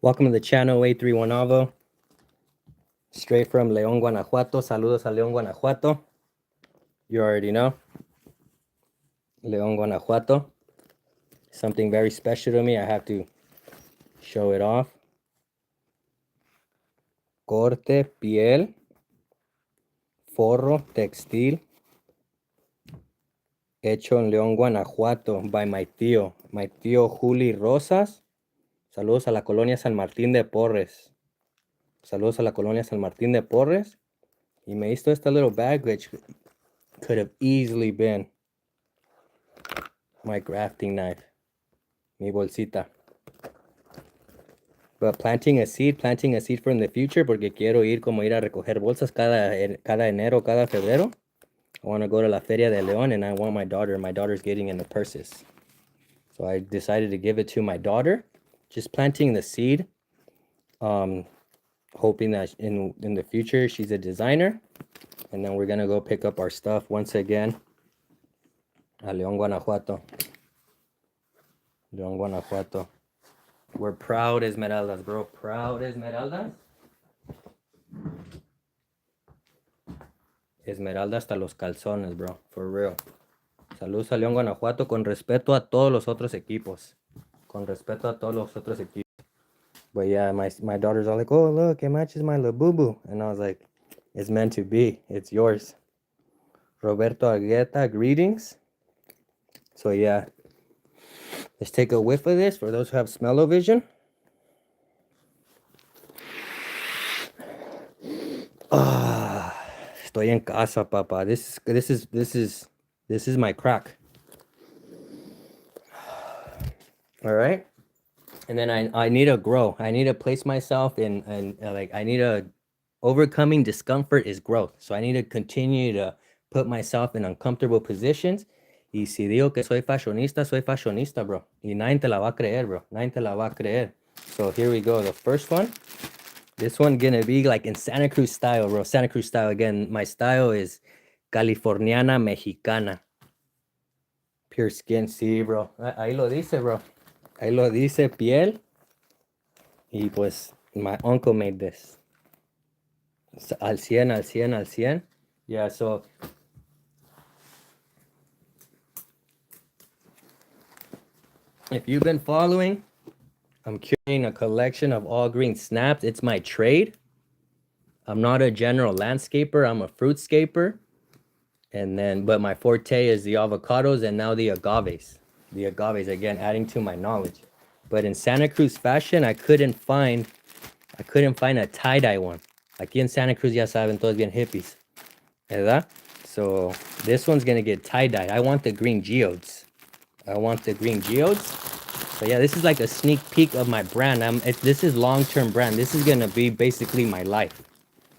Welcome to the channel, A31 Avo. Straight from León, Guanajuato. Saludos a León, Guanajuato. You already know. León, Guanajuato. Something very special to me. I have to show it off. Corte, piel, forro, textil. Hecho en León, Guanajuato by my tío Juli Rosas. Saludos a la colonia San Martín de Porres. Saludos a la colonia San Martín de Porres. Y me hizo esta little bag, which could have easily been my grafting knife. Mi bolsita. But planting a seed from the future, porque quiero ir a recoger bolsas cada enero, cada febrero. I want to go to la Feria de León, and I want my daughter's getting into purses. So I decided to give it to my daughter, just planting the seed, hoping that in the future she's a designer, and then we're gonna go pick up our stuff once again a León, Guanajuato. León, Guanajuato. We're proud Esmeraldas, bro. Proud Esmeraldas. Esmeralda hasta los calzones, bro. For real. Saludos a León, Guanajuato. Con respeto a todos los otros equipos. Con respeto a todos los otros equipos. But yeah, my daughter's all like, oh, look, it matches my Labubu. And I was like, it's meant to be. It's yours. Roberto Agueta, greetings. So yeah. Let's take a whiff of this for those who have smell-o-vision. Estoy en casa, papa. This is my crack. All right. And then I need to grow. I need to place myself in like I need to overcoming discomfort is growth. So I need to continue to put myself in uncomfortable positions. Y si digo que soy fashionista, bro. Y nadie te la va a creer, bro. Nadie te la va a creer. So here we go. The first one. This one gonna be like in Santa Cruz style, bro. Santa Cruz style. Again, my style is Californiana Mexicana. Pure skin, sí, bro. Ahí lo dice, bro. Ahí lo dice, piel. Y pues, my uncle made this. Al 100, al 100, al 100. Yeah, so if you've been following, I'm curating a collection of all green snaps. It's my trade. I'm not a general landscaper. I'm a fruitscaper. And then, but my forte is the avocados and now the agaves. The agaves, again, adding to my knowledge. But in Santa Cruz fashion, I couldn't find a tie-dye one. Aquí en Santa Cruz, ya saben, todos bien hippies. ¿Verdad? So this one's gonna get tie-dyed. I want the green geodes. So yeah, this is like a sneak peek of my brand. This is long-term brand. This is gonna be basically my life.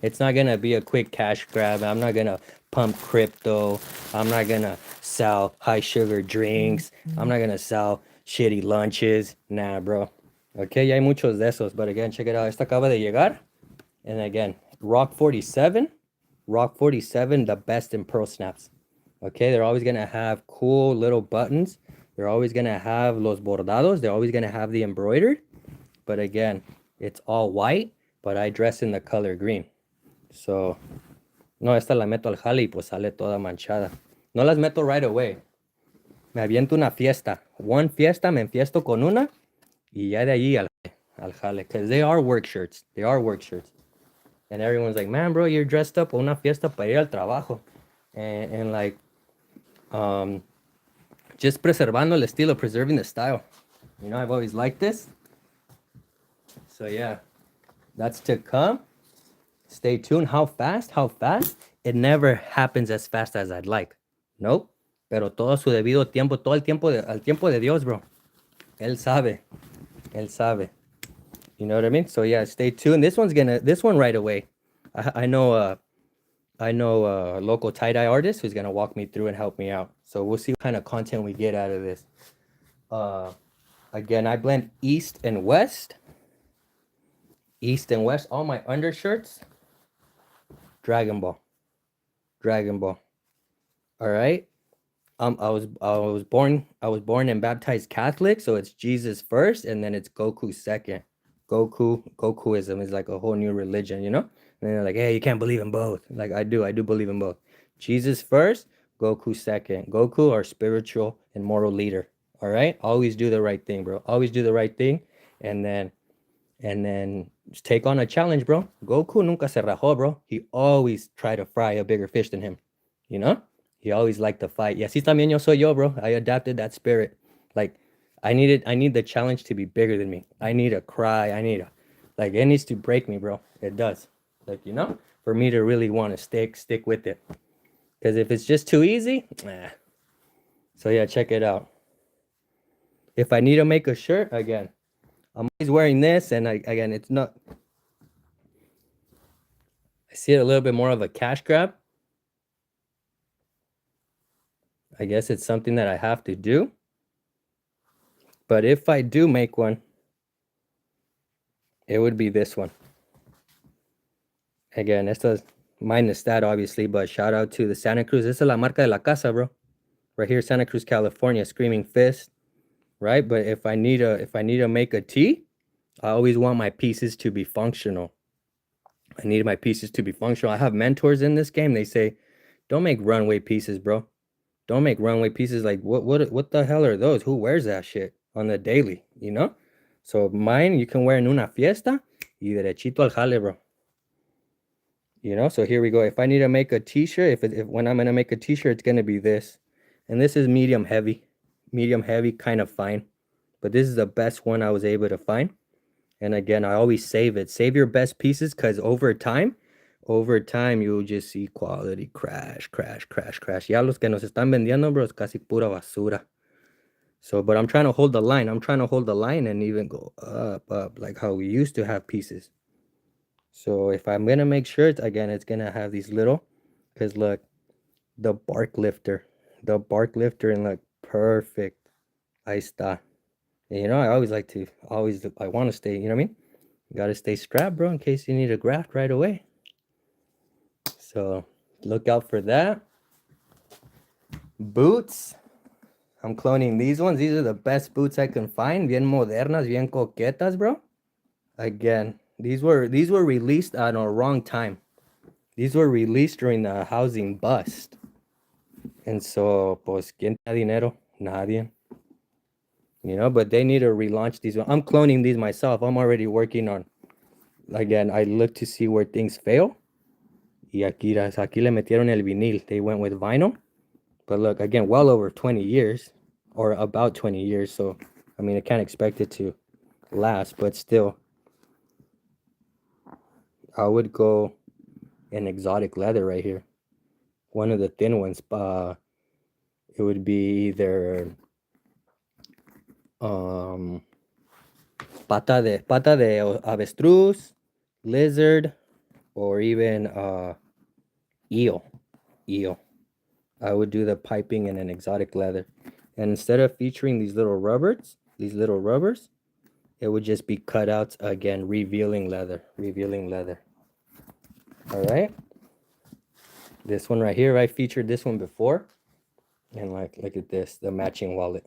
It's not gonna be a quick cash grab. I'm not gonna pump crypto. I'm not gonna sell high sugar drinks. I'm not gonna sell shitty lunches. Nah, bro. Okay, ya hay muchos de esos. But again, check it out. Esta acaba de llegar. And again, Rock 47, the best in pearl snaps. Okay, they're always gonna have cool little buttons. They're always gonna have los bordados. They're always gonna have the embroidered. But again, it's all white, but I dress in the color green. So, no, esta la meto al jale y pues sale toda manchada. No las meto right away. Me aviento una fiesta. One fiesta, me enfiesto con una y ya de allí al jale. Because they are work shirts. And everyone's like, man, bro, you're dressed up una fiesta para ir al trabajo. And like, just preservando el estilo, preserving the style. You know, I've always liked this. So yeah, that's to come. Stay tuned. How fast? It never happens as fast as I'd like. Nope. Pero todo a su debido tiempo, todo el tiempo al tiempo de Dios, bro. Él sabe. You know what I mean? So yeah, stay tuned. This one right away. I know a local tie-dye artist who's gonna walk me through and help me out. So we'll see what kind of content we get out of this. Again, I blend East and West. All my undershirts. Dragon Ball. All right. I was born and baptized Catholic, so it's Jesus first, and then it's Goku second. Gokuism is like a whole new religion, you know? And they're like, hey, you can't believe in both. Like I do believe in both. Jesus first, Goku second. Goku, our spiritual and moral leader. All right? Always do the right thing, bro. Always do the right thing. And then just take on a challenge, bro. Goku nunca se rajó, bro. He always tried to fry a bigger fish than him. You know? He always liked to fight. Y así también yo soy yo, bro. I adapted that spirit. Like I need the challenge to be bigger than me. I need a cry. Like it needs to break me, bro. It does. Like, you know, for me to really want to stick with it. Because if it's just too easy, nah. So yeah, check it out. If I need to make a shirt, again, I'm always wearing this, and again, it's not. I see it a little bit more of a cash grab. I guess it's something that I have to do. But if I do make one, it would be this one. Again, esto minus that obviously, but shout out to the Santa Cruz. Esa es la marca de la casa, bro. Right here, Santa Cruz, California, Screaming Fist, right? But if I need to make a tee, I always want my pieces to be functional. I need my pieces to be functional. I have mentors in this game. They say, don't make runway pieces, bro. Don't make runway pieces. Like what the hell are those? Who wears that shit on the daily, you know? So mine you can wear en una fiesta y derechito al jale, bro. You know, so here we go. If I need to make a t-shirt, if when I'm gonna make a t-shirt, it's gonna be this. And this is medium heavy, kind of fine. But this is the best one I was able to find. And again, I always save it. Save your best pieces, because over time, you'll just see quality crash. Ya los que nos están vendiendo, bro, es casi pura basura. So, but I'm trying to hold the line. And even go up, like how we used to have pieces. So if I'm gonna make shirts, again, it's gonna have these little, because look, the bark lifter, and look, perfect. Ahí está. And, you know, I always I want to stay, you know what I mean? You gotta stay strapped, bro, in case you need a graft right away. So look out for that. Boots. I'm cloning these ones. These are the best boots I can find. Bien modernas, bien coquetas, bro. Again, these were released at a wrong time. These were released during the housing bust. And so, pues, ¿quién tiene dinero? Nadie. You know, but they need to relaunch these. I'm cloning these myself. I'm already working on, again, I look to see where things fail. Y aquí le metieron el vinil. They went with vinyl. But look, again, well over 20 years, or about 20 years. So, I mean, I can't expect it to last, but still, I would go an exotic leather right here. One of the thin ones. It would be either pata de avestruz, lizard, or even eel. I would do the piping in an exotic leather. And instead of featuring these little rubbers, it would just be cutouts, again, revealing leather. All right. This one right here, I featured this one before. And like, look at this, the matching wallet.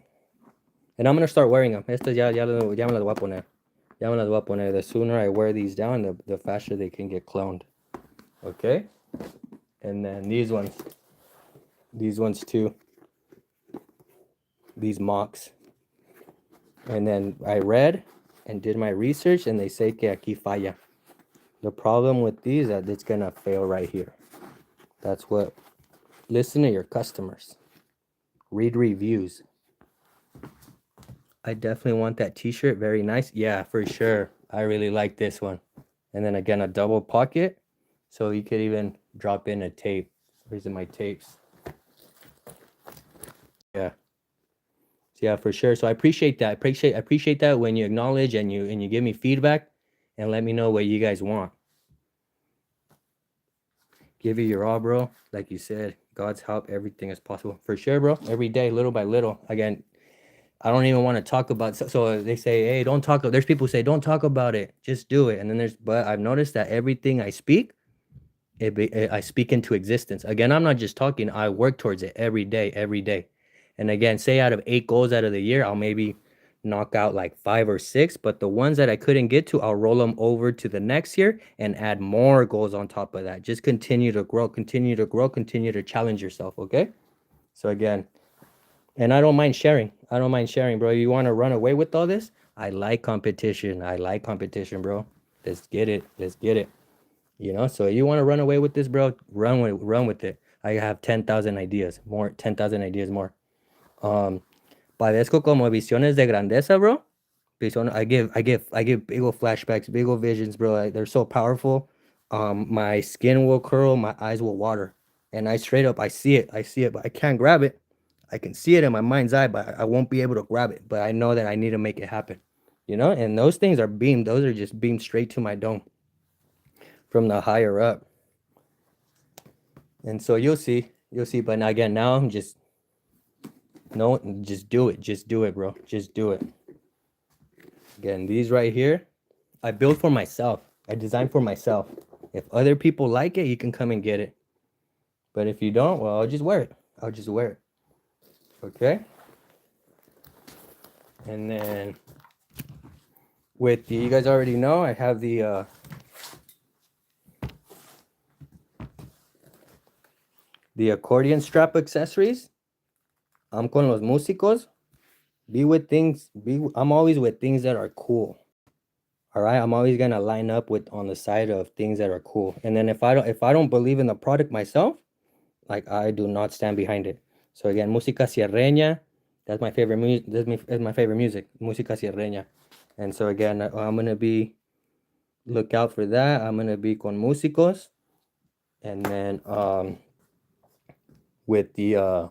And I'm going to start wearing them. Estas ya me las voy a poner. The sooner I wear these down, the faster they can get cloned. Okay? And then these ones too. These mocks. And then I read and did my research, and they say que aquí falla. The problem with these is that it's going to fail right here. That's what... Listen to your customers. Read reviews. I definitely want that t-shirt. Very nice. Yeah, for sure. I really like this one. And then again, a double pocket. So you could even drop in a tape. Where's my tapes? Yeah. Yeah, for sure. So I appreciate that. I appreciate that when you acknowledge and you give me feedback and let me know what you guys want. Give it your all, bro. Like you said, God's help, everything is possible. For sure, bro. Every day, little by little. Again, I don't even want to talk about, so they say, hey, don't talk. There's people who say, don't talk about it, just do it. And then but I've noticed that everything I speak, I speak into existence. Again, I'm not just talking, I work towards it every day. And again, say out of 8 goals out of the year, I'll maybe knock out like 5 or 6, but the ones that I couldn't get to, I'll roll them over to the next year and add more goals on top of that. Just continue to grow, continue to grow, continue to challenge yourself, okay? So again, and I don't mind sharing. I don't mind sharing, bro. You want to run away with all this? I like competition. I like competition, bro. Let's get it. Let's get it. You know, so you want to run away with this, bro? Run with it. I have 10,000 ideas, more 10,000 ideas more. Padezco como visiones de grandeza, bro. I give big old flashbacks, big old visions, bro. Like, they're so powerful. My skin will curl, my eyes will water, and I straight up, I see it, but I can't grab it. I can see it in my mind's eye, but I won't be able to grab it. But I know that I need to make it happen, you know. And those things are beamed; those are just beamed straight to my dome from the higher up. And so you'll see, you'll see. But now, again, now I'm just no, just do it, bro. Just do it. Again, these right here, I built for myself. I designed for myself. If other people like it, you can come and get it. But if you don't, well, I'll just wear it. I'll just wear it. Okay? And then with the, you guys already know, I have the accordion strap accessories. I'm con los músicos. I'm always with things that are cool. All right, I'm always gonna line up with on the side of things that are cool. And then if I don't believe in the product myself, like I do not stand behind it. So again, música sierreña, that's my favorite music. That's my favorite music, música sierreña. And so again, I'm gonna be look out for that. I'm gonna be con músicos, and then with the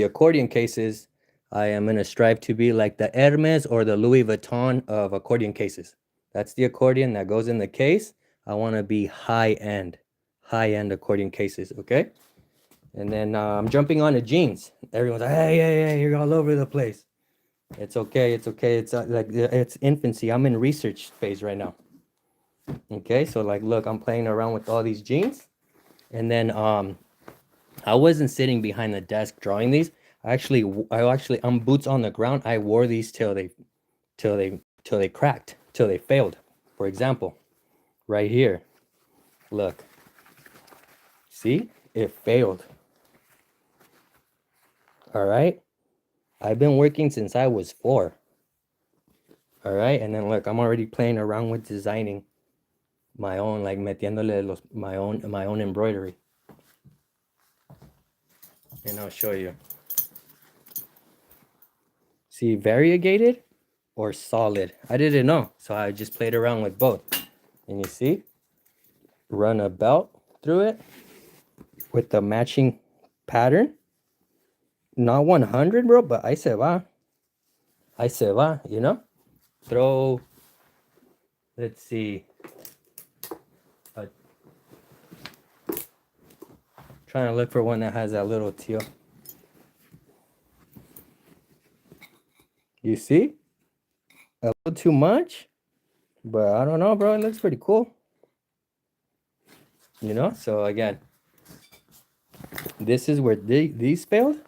accordion cases, I am gonna strive to be like the Hermes or the Louis Vuitton of accordion cases. That's the accordion that goes in the case. I want to be high end accordion cases. Okay. And then I'm jumping on the jeans. Everyone's like, hey, you're all over the place. It's okay. It's okay. It's like it's infancy. I'm in research phase right now. Okay, so like, look, I'm playing around with all these jeans, and then I wasn't sitting behind the desk drawing these. I'm boots on the ground. I wore these till they cracked, till they failed. For example, right here, look, see, it failed. All right, I've been working since I was 4. All right, and then look, I'm already playing around with designing my own, like metiéndole my own embroidery. And I'll show you. See, variegated or solid. I didn't know, so I just played around with both. And you see, run a belt through it with the matching pattern. Not 100, bro, but ahí se va. Ahí se va, you know? Throw, let's see. Trying to look for one that has that little teal. You see? A little too much, but I don't know, bro. It looks pretty cool. You know? So again, this is where these failed.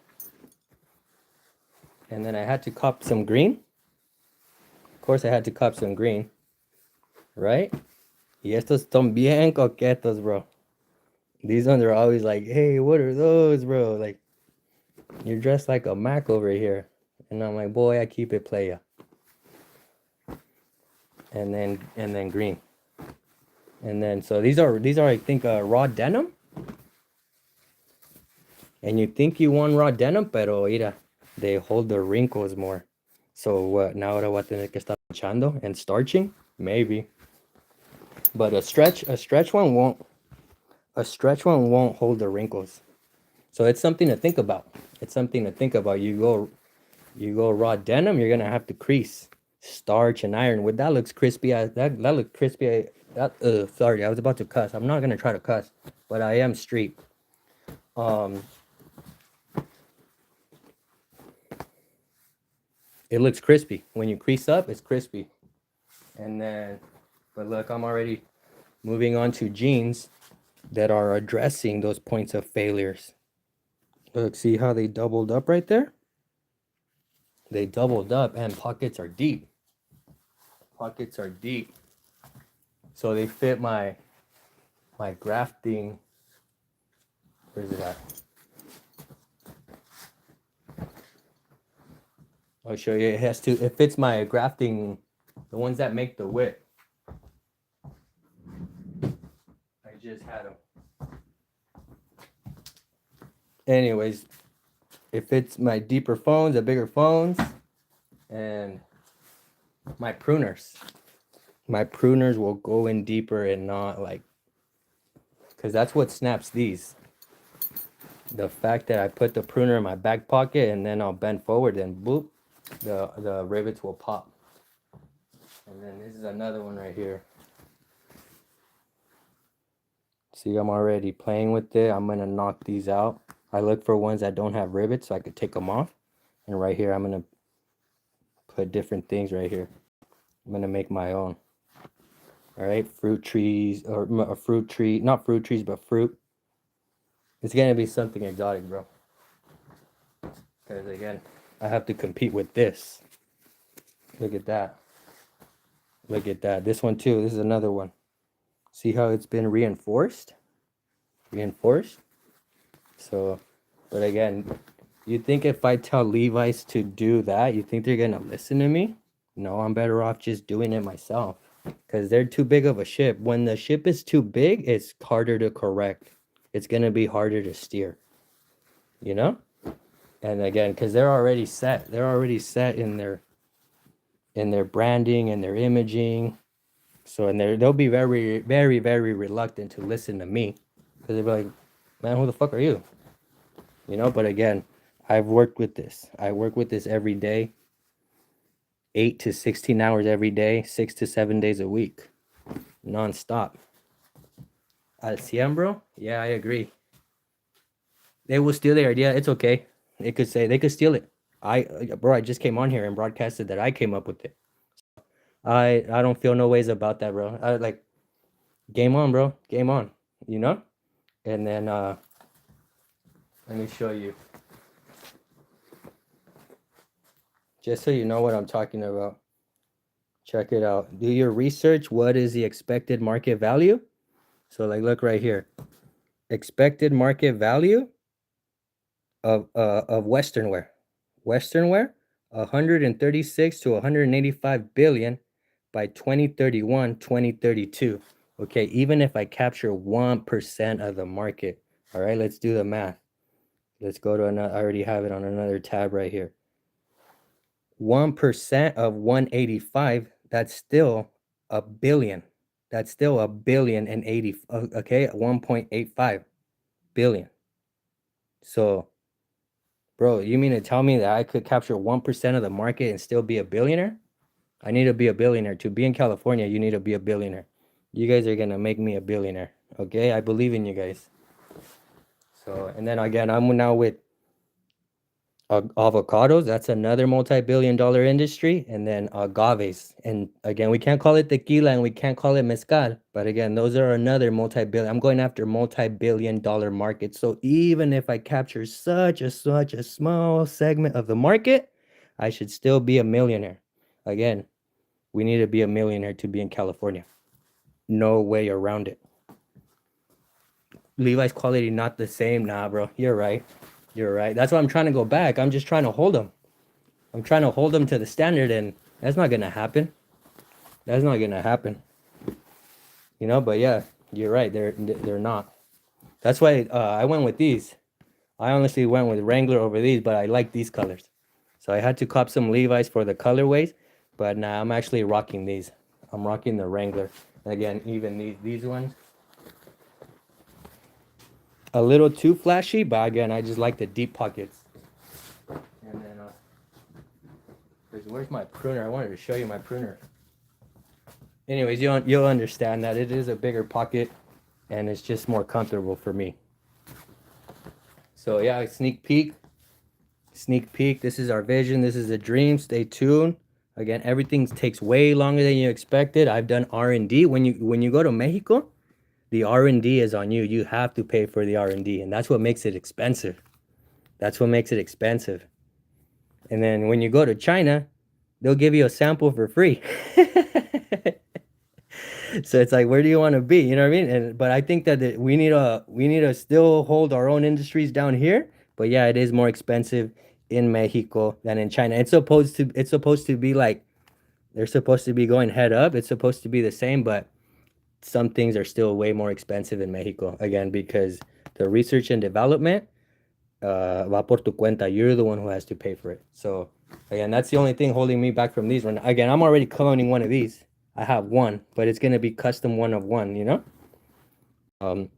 And then I had to cop some green. Of course, I had to cop some green. Right? Y estos son bien coquetos, bro. These ones are always like, hey, what are those, bro? Like, you're dressed like a Mac over here. And I'm like, boy, I keep it playa. And then green. And then, so these are I think, raw denim. And you think you want raw denim, pero mira, they hold the wrinkles more. So what, now ahora voy a tener que estar planchando and starching? Maybe. But a stretch one won't hold the wrinkles. So it's something to think about. It's something to think about. You go raw denim, you're gonna have to crease, starch, and iron. With that looks crispy. That looks crispy. Sorry, I was about to cuss. I'm not gonna try to cuss, but I am street. It looks crispy. When you crease up, it's crispy. And then, but look, I'm already moving on to jeans that are addressing those points of failures. Look, see how they doubled up right there? They doubled up, and pockets are deep. Pockets are deep. So they fit my grafting. Where's it at? I'll show you. It fits my grafting, the ones that make the whip. I just had them. Anyways, it fits my deeper phones, the bigger phones, and my pruners. My pruners will go in deeper and not like, because that's what snaps these. The fact that I put the pruner in my back pocket and then I'll bend forward and boop, the rivets will pop. And then this is another one right here. See, I'm already playing with it. I'm gonna knock these out. I look for ones that don't have rivets so I could take them off. And right here, I'm gonna put different things right here. I'm gonna make my own. All right, fruit trees, or a fruit tree, not fruit trees, but fruit. It's gonna be something exotic, bro. Because again, I have to compete with this. Look at that. Look at that. This one too. This is another one. See how it's been reinforced? Reinforced. So, but again, you think if I tell Levi's to do that, you think they're gonna listen to me? No, I'm better off just doing it myself. Because they're too big of a ship. When the ship is too big, it's harder to correct. It's gonna be harder to steer. You know? And again, because they're already set. They're already set in their branding and their imaging. So and they'll be very, very, very reluctant to listen to me. Because they'll be like, man, who the fuck are you? You know, but again, I've worked with this. I work with this every day. 8 to 16 hours every day, 6 to 7 days a week. Non-stop. Al 100, bro? Yeah, I agree. They will steal their idea. It's okay. They could steal it. I just came on here and broadcasted that I came up with it. I don't feel no ways about that, bro. I like game on, bro. Game on. You know? And then let me show you. Just so you know what I'm talking about. Check it out. Do your research. What is the expected market value? So like look right here. Expected market value of Western wear. Western wear, 136 to 185 billion by 2031, 2032. Okay, even if I capture 1% of the market. All right, let's do the math. Let's go to another. I already have it on another tab right here. 1% of 185, that's still a billion. That's still a billion and 80. Okay, 1.85 billion. So, bro, you mean to tell me that I could capture 1% of the market and still be a billionaire? I need to be a billionaire. To be in California, you need to be a billionaire. You guys are going to make me a billionaire. Okay, I believe in you guys. So, and then again, I'm now with avocados. That's another multi-billion-dollar industry. And then agaves. And again, we can't call it tequila and we can't call it mezcal. But again, those are another multi-billion. I'm going after multi-billion-dollar markets. So even if I capture such a small segment of the market, I should still be a millionaire. Again, we need to be a millionaire to be in California. No way around it. Levi's quality not the same. Nah, bro. You're right. You're right. That's why I'm trying to go back. I'm just trying to hold them. I'm trying to hold them to the standard, and that's not gonna happen. That's not gonna happen. You know, but yeah, you're right. They're not. That's why I went with these. I honestly went with Wrangler over these, but I like these colors. So I had to cop some Levi's for the colorways, but now I'm actually rocking these. I'm rocking the Wrangler. And again, even these ones. A little too flashy, but again, I just like the deep pockets. And then, where's my pruner? I wanted to show you my pruner. Anyways, you'll understand that it is a bigger pocket, and it's just more comfortable for me. So yeah, sneak peek. This is our vision. This is a dream. Stay tuned. Again, everything takes way longer than you expected. I've done R&D. When you go to Mexico, the R&D is on you. You have to pay for the R&D, and that's what makes it expensive. That's what makes it expensive. And then when you go to China, they'll give you a sample for free. So it's like, where do you want to be? You know what I mean? And but I think that we need to still hold our own industries down here. But yeah, it is more expensive in Mexico than in China. It's supposed to be like they're supposed to be going head up. It's supposed to be the same, but some things are still way more expensive in Mexico again because the research and development va por tu cuenta. You're the one who has to pay for it. So again, that's the only thing holding me back from these. One again, I'm already cloning one of these. I have one, but it's gonna be custom one of one. You know, um,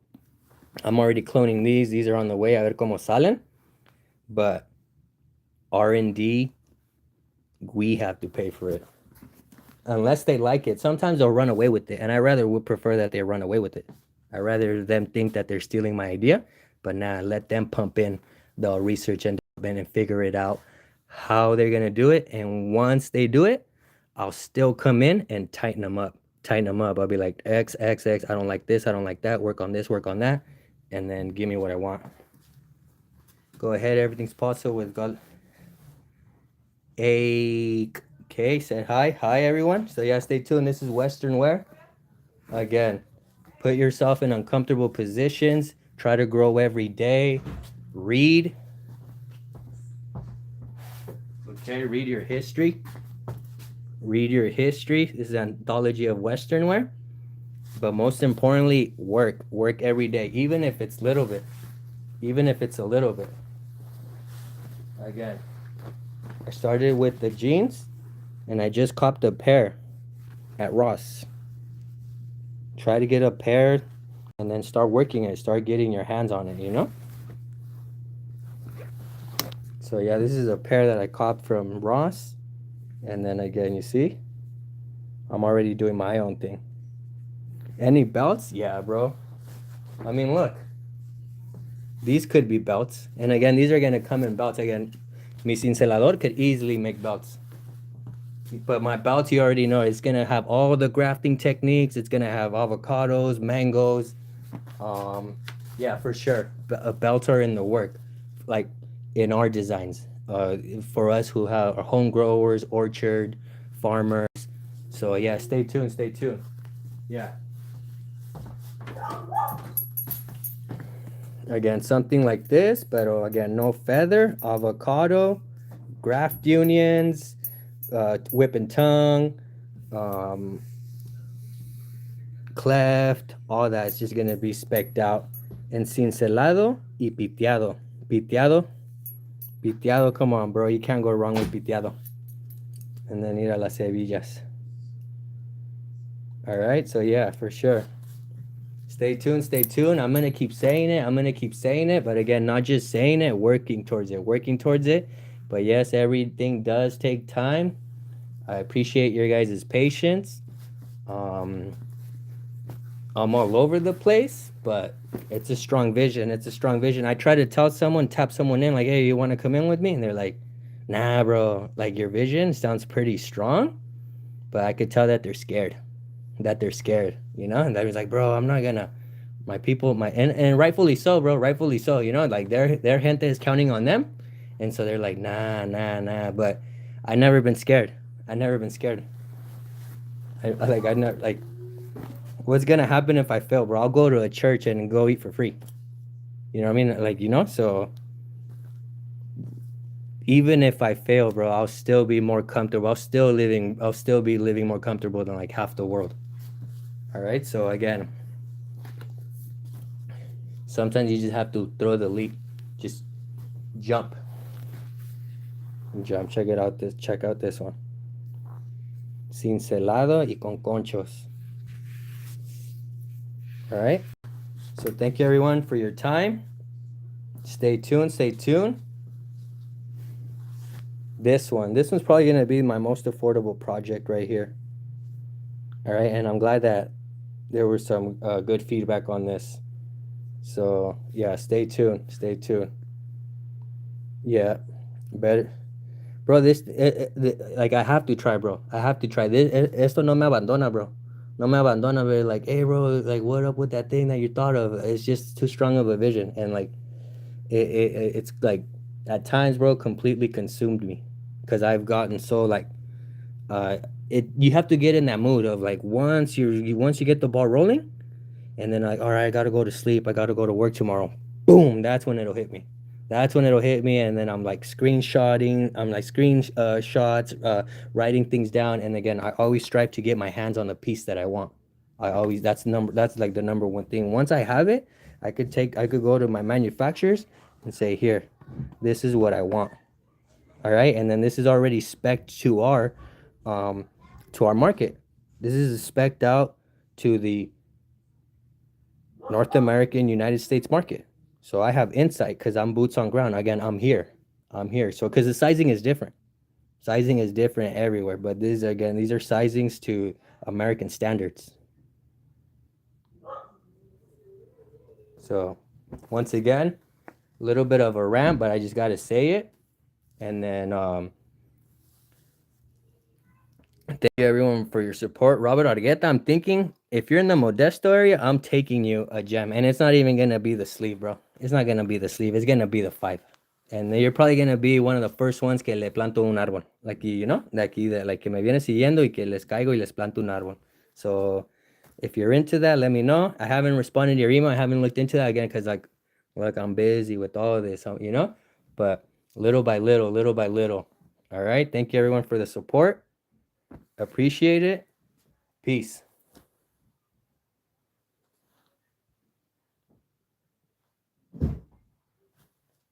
I'm already cloning these. These are on the way. A ver cómo salen. But R&D, we have to pay for it unless they like it. Sometimes they'll run away with it, and I rather would prefer that they run away with it. I rather them think that they're stealing my idea, but nah, let them pump in the research and development and figure it out how they're gonna do it. And once they do it, I'll still come in and tighten them up. Tighten them up. I'll be like X, X, X. I don't like this. I don't like that. Work on this. Work on that, and then give me what I want. Go ahead. Everything's possible with God. AK said hi. Hi, everyone. So, yeah, stay tuned. This is Western Wear. Again, put yourself in uncomfortable positions. Try to grow every day. Read. Okay, read your history. Read your history. This is an anthology of Western Wear. But most importantly, work. Work every day, even if it's little bit. Even if it's a little bit. Again, I started with the jeans, and I just copped a pair at Ross. Try to get a pair, and then start working it. Start getting your hands on it, you know? So yeah, this is a pair that I copped from Ross. And then again, you see, I'm already doing my own thing. Any belts? Yeah, bro. I mean, look. These could be belts. And again, these are going to come in belts. Again, mi cincelador could easily make belts. But my belts, you already know, it's going to have all the grafting techniques. It's going to have avocados, mangoes. Yeah, for sure. Belts are in the work, like in our designs. For us who have our home growers, orchard, farmers. So yeah, stay tuned, stay tuned. Yeah. Again, something like this, but again, no feather, avocado, graft unions, whip and tongue, cleft, all that. It's just gonna be specced out. And cincelado y piteado. Piteado, piteado, come on, bro. You can't go wrong with piteado. And then ir a las hebillas. All right, so yeah, for sure. Stay tuned, stay tuned. I'm gonna keep saying it. I'm gonna keep saying it, but again, not just saying it, working towards it, working towards it. But yes, everything does take time. I appreciate your guys' patience. I'm all over the place, but it's a strong vision. It's a strong vision. I try to tell someone, tap someone in, like, hey, you want to come in with me? And they're like, nah, bro. Like, your vision sounds pretty strong, but I could tell that they're scared. You know? And I was like, bro, I'm not gonna. My people, and rightfully so, bro. Rightfully so. You know, like their gente is counting on them, and so they're like, nah. But I never been scared. I never been scared. I never like. What's gonna happen if I fail, bro? I'll go to a church and go eat for free. You know what I mean? Like, you know, so even if I fail, bro, I'll still be more comfortable. I'll still be living more comfortable than like half the world. All right. So again, sometimes you just have to throw the leap. Just jump. Jump. Check out this one. Cincelado y con conchos. All right. So thank you everyone for your time. Stay tuned. Stay tuned. This one's probably gonna be my most affordable project right here. All right, and I'm glad that there was some good feedback on this. So yeah, stay tuned. Stay tuned. Yeah, better, bro. Like I have to try, bro. I have to try this. Esto no me abandona, bro. No me abandona. But like, hey, bro, like, what up with that thing that you thought of? It's just too strong of a vision, and like, it's like at times, bro, completely consumed me. because I've gotten so like it you have to get in that mood of like once you get the ball rolling, and then like, all right, I gotta go to sleep, I gotta go to work tomorrow. Boom, that's when it'll hit me. That's when it'll hit me, and then I'm like screenshotting, I'm like shots, writing things down, and again, I always strive to get my hands on the piece that I want. That's like the number one thing. Once I have it, I could go to my manufacturers and say, here, this is what I want. All right, and then this is already spec um to our market. This is spec'd out to the North American United States market. So I have insight because I'm boots on ground. Again, I'm here. I'm here. So because the sizing is different. Sizing is different everywhere, but these are sizings to American standards. So once again, a little bit of a rant, but I just gotta say it. And then thank you everyone for your support. Robert Argueta, I'm thinking if you're in the Modesto area, I'm taking you a gem. And it's not even gonna be the sleeve, bro. It's not gonna be the sleeve, it's gonna be the 5. And you're probably gonna be one of the first ones que le planto un árbol. Like you know, like que me viene siguiendo y que les caigo y les planto un árbol. So if you're into that, let me know. I haven't responded to your email. I haven't looked into that again because like I'm busy with all this, you know. But little by little, little by little. All right. Thank you everyone for the support. Appreciate it. Peace.